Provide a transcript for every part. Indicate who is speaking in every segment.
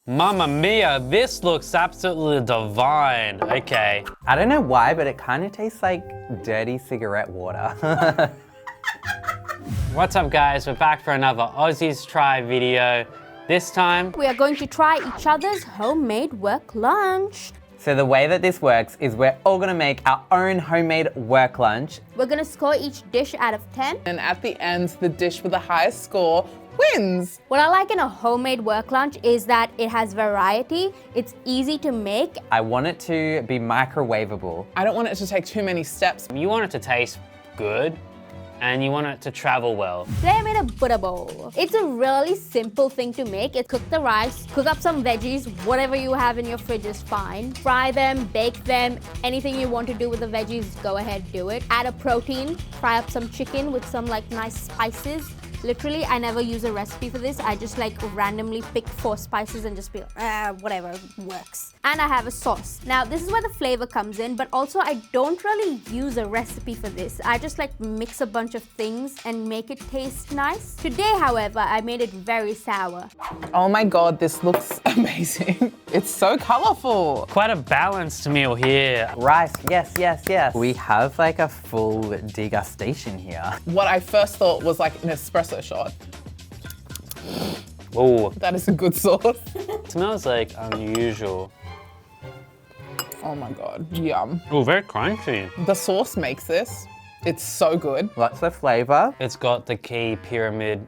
Speaker 1: Mamma mia, this looks absolutely divine. Okay.
Speaker 2: I don't know why, but it kind of tastes like dirty cigarette water.
Speaker 1: What's up guys, we're back for another Aussies Try video. This time,
Speaker 3: we are going to try each other's homemade work lunch.
Speaker 2: So the way that this works is we're all gonna make our own homemade work lunch.
Speaker 3: We're gonna score each dish out of 10.
Speaker 4: And at the end, the dish with the highest score wins.
Speaker 3: What I like in a homemade work lunch is that it has variety, it's easy to make.
Speaker 2: I want it to be microwavable.
Speaker 4: I don't want it to take too many steps.
Speaker 1: you want it to taste good and you want it to travel well.
Speaker 3: Today I made a Buddha bowl. It's a really simple thing to make. It's cook the rice, cook up some veggies, whatever you have in your fridge is fine. Fry them, bake them, anything you want to do with the veggies, go ahead, do it. Add a protein, fry up some chicken with some like nice spices. Literally, I never use a recipe for this. I just like randomly pick 4 spices and just be like, whatever, works. And I have a sauce. Now, this is where the flavor comes in, but also I don't really use a recipe for this. I just like mix a bunch of things and make it taste nice. Today, however, I made it very sour.
Speaker 4: Oh my God, this looks amazing. It's so colorful.
Speaker 1: Quite a balanced meal here.
Speaker 2: Rice, yes, yes, yes. We have like a full degustation here.
Speaker 4: What I first thought was like an espresso shot.
Speaker 1: Ooh,
Speaker 4: That is a good sauce.
Speaker 1: it smells like unusual.
Speaker 4: Oh my God, yum.
Speaker 1: Ooh, very crunchy.
Speaker 4: The sauce makes this. It's so good.
Speaker 2: Lots of flavor.
Speaker 1: It's got the key pyramid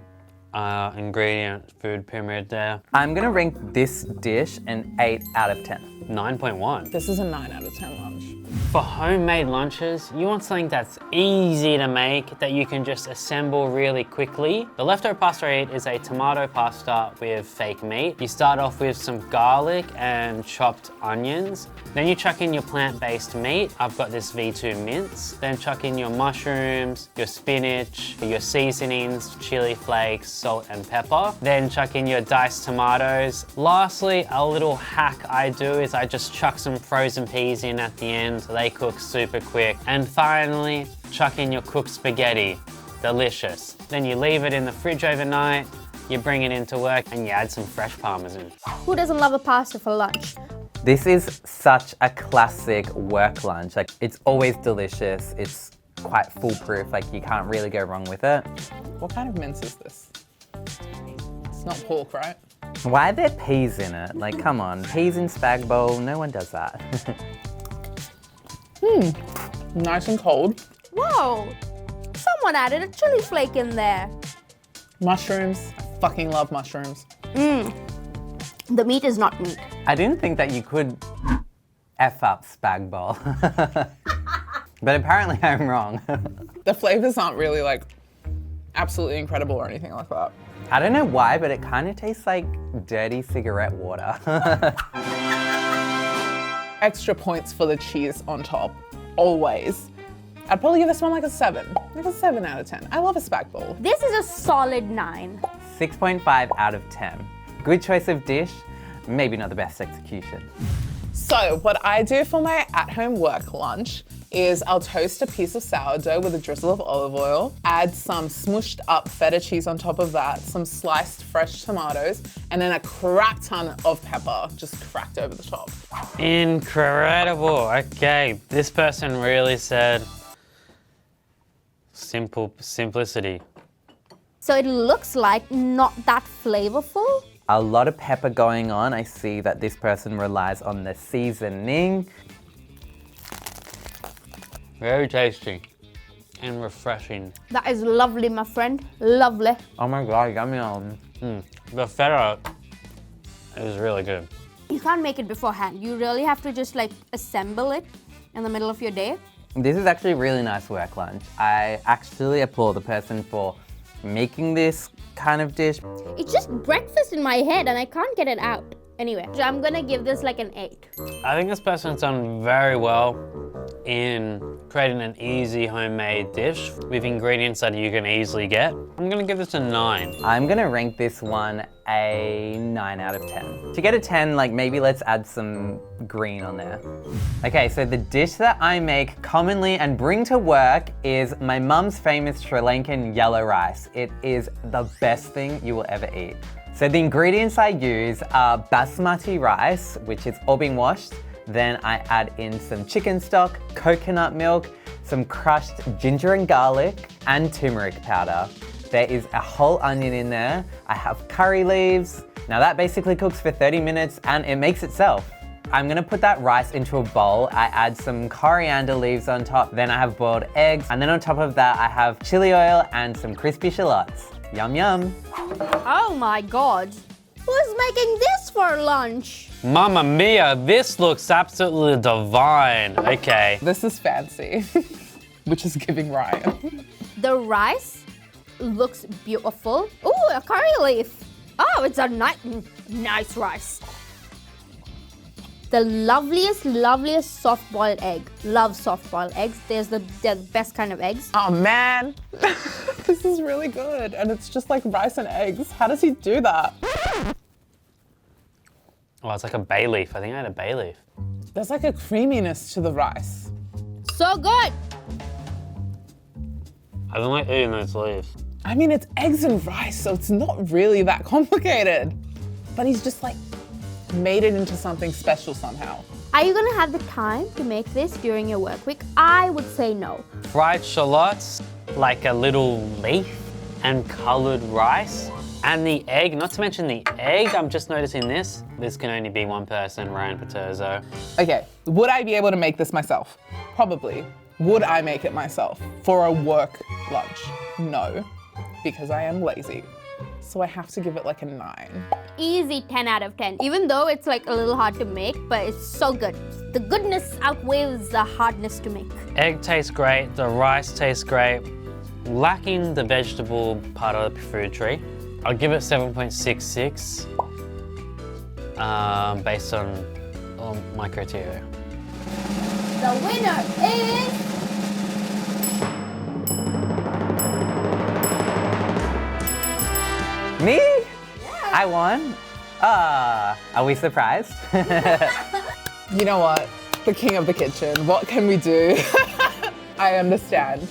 Speaker 1: ingredient, food pyramid there.
Speaker 2: I'm gonna rank this dish an 8 out of 10.
Speaker 1: 9.1.
Speaker 4: This is a 9 out of 10 lunch.
Speaker 1: For homemade lunches, you want something that's easy to make, that you can just assemble really quickly. The leftover pasta I ate is a tomato pasta with fake meat. You start off with some garlic and chopped onions. Then you chuck in your plant-based meat. I've got this V2 mince. Then chuck in your mushrooms, your spinach, your seasonings, chili flakes, salt and pepper. Then chuck in your diced tomatoes. Lastly, a little hack I do is I just chuck some frozen peas in at the end. They cook super quick. And finally, chuck in your cooked spaghetti. Delicious. Then you leave it in the fridge overnight, you bring it into work, and you add some fresh parmesan.
Speaker 3: Who doesn't love a pasta for lunch?
Speaker 2: This is such a classic work lunch. Like, it's always delicious. It's quite foolproof. Like, you can't really go wrong with it.
Speaker 4: What kind of mince is this? It's not pork, right?
Speaker 2: Why are there peas in it? Like, come on, peas in spag bowl, no one does that.
Speaker 4: Nice and cold.
Speaker 3: Whoa, someone added a chili flake in there.
Speaker 4: Mushrooms. I fucking love mushrooms.
Speaker 3: The meat is not meat.
Speaker 2: I didn't think that you could F up spag bowl. But apparently I'm wrong.
Speaker 4: The flavors aren't really like absolutely incredible or anything like that.
Speaker 2: I don't know why, but it kind of tastes like dirty cigarette water.
Speaker 4: Extra points for the cheese on top, always. I'd probably give this one like a 7. Like a 7 out of 10. I love a spag bowl.
Speaker 3: This is a solid 9.
Speaker 2: 6.5 out of 10. Good choice of dish, maybe not the best execution.
Speaker 4: So what I do for my at-home work lunch is I'll toast a piece of sourdough with a drizzle of olive oil, add some smooshed up feta cheese on top of that, some sliced fresh tomatoes, and then a crap ton of pepper just cracked over the top.
Speaker 1: Incredible. Okay, this person really said simplicity.
Speaker 3: So it looks like not that flavorful.
Speaker 2: A lot of pepper going on. I see that this person relies on the seasoning.
Speaker 1: Very tasty and refreshing.
Speaker 3: That is lovely, my friend, lovely.
Speaker 2: Oh my God, yummy.
Speaker 1: The feta is really good.
Speaker 3: You can't make it beforehand. You really have to just like assemble it in the middle of your day.
Speaker 2: This is actually a really nice work lunch. I actually applaud the person for making this kind of dish.
Speaker 3: It's just breakfast in my head and I can't get it out. Anyway, I'm gonna give this like an 8.
Speaker 1: I think this person's done very well in creating an easy homemade dish with ingredients that you can easily get. I'm gonna give this a 9.
Speaker 2: I'm gonna rank this one a 9 out of 10. To get a 10, like maybe let's add some green on there. Okay, so the dish that I make commonly and bring to work is my mum's famous Sri Lankan yellow rice. It is the best thing you will ever eat. So the ingredients I use are basmati rice, which is all being washed. Then I add in some chicken stock, coconut milk, some crushed ginger and garlic, and turmeric powder. There is a whole onion in there. I have curry leaves. Now that basically cooks for 30 minutes and it makes itself. I'm gonna put that rice into a bowl. I add some coriander leaves on top. Then I have boiled eggs. And then on top of that, I have chili oil and some crispy shallots. Yum, yum.
Speaker 3: Oh my god. Who's making this for lunch?
Speaker 1: Mamma mia, this looks absolutely divine. Okay.
Speaker 4: This is fancy, which is giving Ryan.
Speaker 3: The rice looks beautiful. Ooh, a curry leaf. Oh, it's a nice rice. The loveliest soft-boiled egg. Love soft-boiled eggs. They're the best kind of eggs.
Speaker 4: Oh man, this is really good. And it's just like rice and eggs. How does he do that?
Speaker 1: Oh, it's like a bay leaf. I think I had a bay leaf.
Speaker 4: There's like a creaminess to the rice.
Speaker 3: So good.
Speaker 1: I don't like eating those leaves.
Speaker 4: I mean, it's eggs and rice, so it's not really that complicated. But he's just like made it into something special somehow.
Speaker 3: Are you gonna have the time to make this during your work week? I would say no.
Speaker 1: Fried shallots, like a little leaf, and colored rice. And the egg, not to mention the egg, I'm just noticing this. This can only be one person, Ryan Paterzo.
Speaker 4: Okay, would I be able to make this myself? Probably. Would I make it myself for a work lunch? No, because I am lazy. So I have to give it like a 9.
Speaker 3: Easy 10 out of 10. Even though it's like a little hard to make, but it's so good. The goodness outweighs the hardness to make.
Speaker 1: Egg tastes great, the rice tastes great. Lacking the vegetable part of the food tree. I'll give it 7.66 based on my criteria.
Speaker 3: The winner is...
Speaker 2: Me? Yeah. I won? Are we surprised?
Speaker 4: You know what? The king of the kitchen. What can we do? I understand.